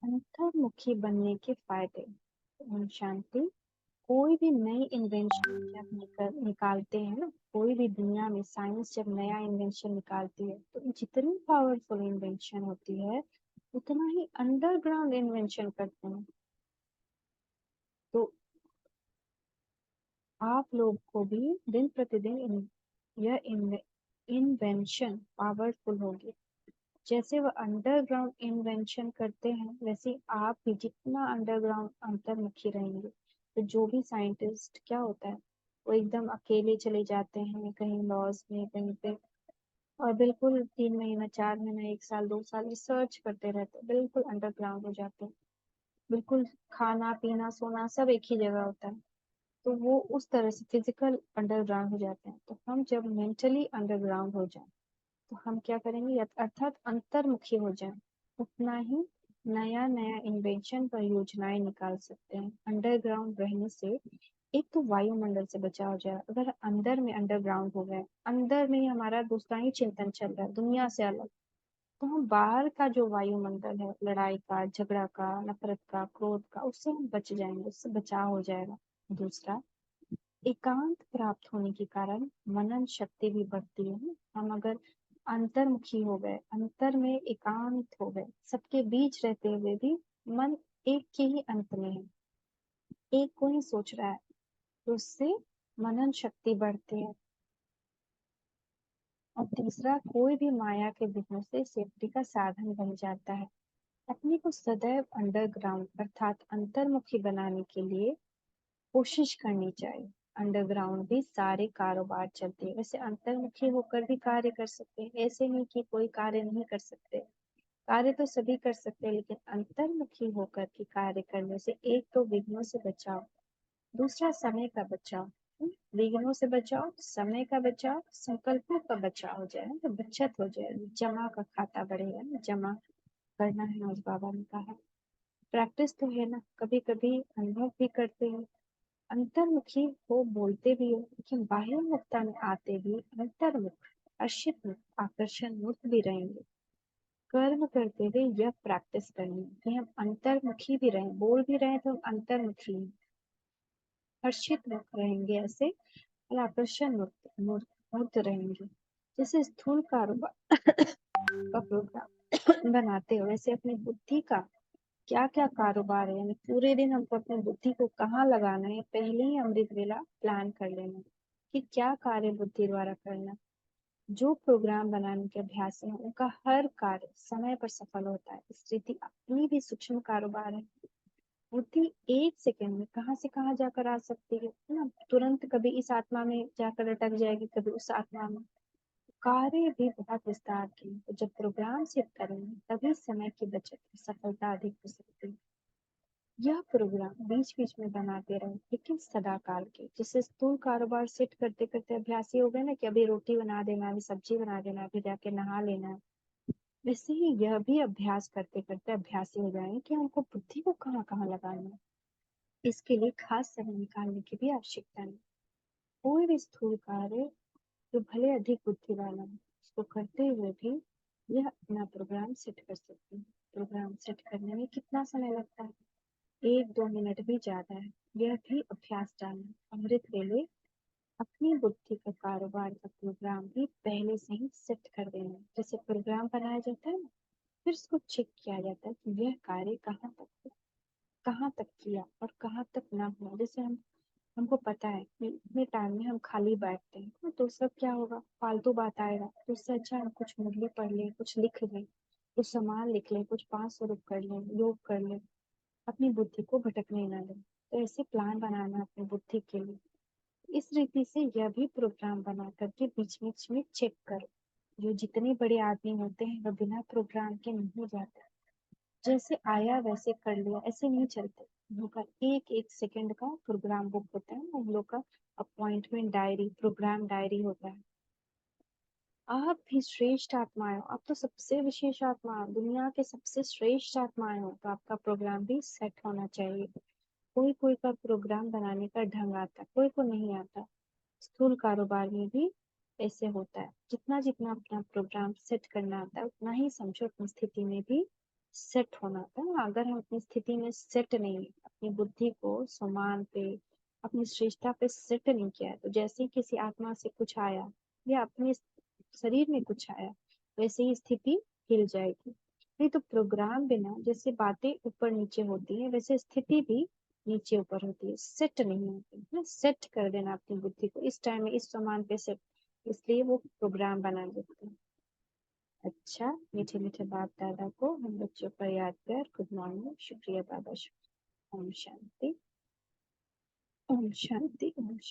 अंतर्मुखी बनने के फायदे। ओम शांति। कोई भी नई इन्वेंशन जब निकालते हैं ना, कोई भी दुनिया में साइंस जब नया इन्वेंशन निकालती है तो जितनी पावरफुल इन्वेंशन होती है उतना ही अंडरग्राउंड इन्वेंशन करते हैं। तो आप लोग को भी दिन प्रतिदिन यह इन्वेंशन पावरफुल होगी। जैसे वह अंडरग्राउंड इन्वेंशन करते हैं वैसे आप भी जितना अंडरग्राउंड अंतर्मुखी रहेंगे। तो जो भी साइंटिस्ट क्या होता है, वो एकदम अकेले चले जाते हैं कहीं लॉस में कहीं पे, और बिल्कुल 3 महीना 4 महीना 1 साल 2 साल रिसर्च करते रहते हैं, बिल्कुल अंडरग्राउंड हो जाते हैं। बिल्कुल खाना पीना सोना सब एक ही जगह होता है। तो वो उस तरह से फिजिकल अंडरग्राउंड हो जाते हैं। तो हम जब मेंटली अंडरग्राउंड हो जाए तो हम क्या करेंगे, अर्थात अंतर्मुखी हो जाएं, उतना ही नया नया इन्वेंशन पर योजनाएं निकाल सकते हैं। अंडरग्राउंड रहने से एक तो वायुमंडल से बचाव हो जाए। अगर अंदर में अंडरग्राउंड हो गए, अंदर में ही हमारा दूसरा ही चिंतन चल रहा है दुनिया से अलग, तो हम बाहर का जो वायुमंडल है लड़ाई का झगड़ा का नफरत का क्रोध का, उससे हम बच जाएंगे, उससे बचाव हो जाएगा। दूसरा, एकांत प्राप्त होने के कारण मनन शक्ति भी बढ़ती है। हम अगर अंतर्मुखी हो गए, अंतर में एकांत हो गए, सबके बीच रहते हुए भी मन एक के ही अंत में है, एक को ही सोच रहा है, तो उससे मनन शक्ति बढ़ती है। और तीसरा, कोई भी माया के विघ्न से सेफ्टी का साधन बन जाता है। अपने को सदैव अंडरग्राउंड अर्थात अंतर्मुखी बनाने के लिए कोशिश करनी चाहिए। अंडरग्राउंड भी सारे कारोबार चलते हैं, वैसे अंतर्मुखी होकर भी कार्य कर सकते हैं, ऐसे नहीं कि कोई कार्य नहीं कर सकते। कार्य तो सभी कर सकते हैं, लेकिन अंतर्मुखी होकर के कार्य करने से एक तो विघ्नों से बचाव, दूसरा समय का बचाव। विघ्नों से बचाव, समय का बचाव, संकल्पों का बचाव हो जाए तो बचत हो जाए, जमा का खाता बढ़ेगा ना, जमा करना है आज बाबा ने कहा। प्रैक्टिस तो है ना, कभी कभी अनुभव भी करते हैं। अंतर्मुखी हो बोलते भी हो, लेकिन बाह्य मुक्ता में आते भी अंतर्मुख हर्षित मुक्त आकर्षण मुक्त भी रहेंगे। कर्म करते हुए यह प्रैक्टिस करनी है कि हम अंतर्मुखी भी रहें, बोल भी रहे तो हम अंतर्मुखी हैं, हर्षित मुक्त रहेंगे ऐसे, और आकर्षण मुक्त मुक्त रहेंगे। जैसे स्थूल कारोबार का प्रोग्राम बनाते हो वैसे अपनी बुद्धि का क्या क्या कारोबार है, यानी पूरे दिन हमको अपनी बुद्धि को कहाँ लगाना है, पहले ही अमृत वेला प्लान कर लेना कि क्या कार्य बुद्धि द्वारा करना। जो प्रोग्राम बनाने के अभ्यास है उनका हर कार्य समय पर सफल होता है। इस रीति अपनी भी सूक्ष्म कारोबार है। बुद्धि 1 सेकंड में कहाँ से कहाँ जाकर आ सकती है ना, तुरंत कभी इस आत्मा में जाकर अटक जाएगी, कभी उस आत्मा में। कार्य भी बहुत विस्तार की, तो जब प्रोग्राम सेट करेंगे तभी समय की बचत सफलता अधिक हो सकती है। यह प्रोग्राम बीच बीच में बनाते रहे, लेकिन सदा काल के। जैसे स्थूल कारोबार सेट करते करते अभ्यासी हो गए ना कि अभी रोटी बना देना, अभी सब्जी बना देना, अभी जाके नहा लेना है, वैसे ही यह भी अभ्यास करते करते अभ्यासी हो जाएंगे कि हमको बुद्धि को कहाँ कहाँ लगाना है। इसके लिए खास समय निकालने की भी आवश्यकता नहीं। कोई भी स्थूल कार्य जो भले अधिक बुद्धि वाला है उसको करते हुए भी यह अपना प्रोग्राम सेट कर सकते हैं। प्रोग्राम सेट करने में कितना समय लगता है, 1-2 मिनट भी ज्यादा है। यह भी अभ्यास डालना। अमृत वेले अपनी बुद्धि का कारोबार का प्रोग्राम भी पहले से ही सेट कर देना। जैसे प्रोग्राम बनाया जाता है ना, फिर उसको चेक किया जाता है कि यह कार्य कहाँ तक किया और कहाँ तक ना हुआ। जैसे हमको पता है कि इतने टाइम में हम खाली बैठते हैं तो सब क्या होगा, फालतू बात आएगा, तो उससे अच्छा हम कुछ मुरली पढ़ लें, कुछ लिख लें, कुछ सामान लिख लें, कुछ 500 कर लें, योग कर लें, अपनी बुद्धि को भटकने ना दें। तो ऐसे प्लान बनाना अपनी बुद्धि के लिए। इस रीति से यह भी प्रोग्राम बना करके बीच बीच में चेक करो। जो जितने बड़े आदमी होते हैं वह बिना प्रोग्राम के नहीं जाते, जैसे आया वैसे कर लिया ऐसे नहीं चलते। उन लोग का एक एक सेकंड का प्रोग्राम बुक होता है ना, उन लोग का अपॉइंटमेंट डायरी प्रोग्राम डायरी होता है। आप भी श्रेष्ठ आत्माएं हो, आप तो सबसे विशेष आत्मा हो, दुनिया के सबसे श्रेष्ठ आत्माएं हो, तो आपका प्रोग्राम भी सेट होना चाहिए। कोई कोई का प्रोग्राम बनाने का ढंग आता है, कोई को नहीं आता। स्थूल कारोबार में भी ऐसे होता है, जितना जितना अपना प्रोग्राम सेट करना आता है उतना ही समझो अपनी स्थिति में भी सेट होना था। अगर हम अपनी स्थिति में सेट नहीं, अपनी बुद्धि को समान पे, अपनी श्रेष्ठता पे सेट नहीं किया है, तो जैसे ही किसी आत्मा से कुछ आया या अपने शरीर में कुछ आया, वैसे ही स्थिति हिल जाएगी। नहीं तो प्रोग्राम बिना जैसे बातें ऊपर नीचे होती है, वैसे स्थिति भी नीचे ऊपर होती है, सेट नहीं होती है। सेट कर देना अपनी बुद्धि को, इस टाइम में इस सामान पे सेट, इसलिए वो प्रोग्राम बना देते हैं। अच्छा, मीठे मीठे बाप दादा को हम बच्चों पर याद कर गुड मॉर्निंग, शुक्रिया बाबा, शुक्रिया। ओम शांति, ओम शांति, ओम शांति।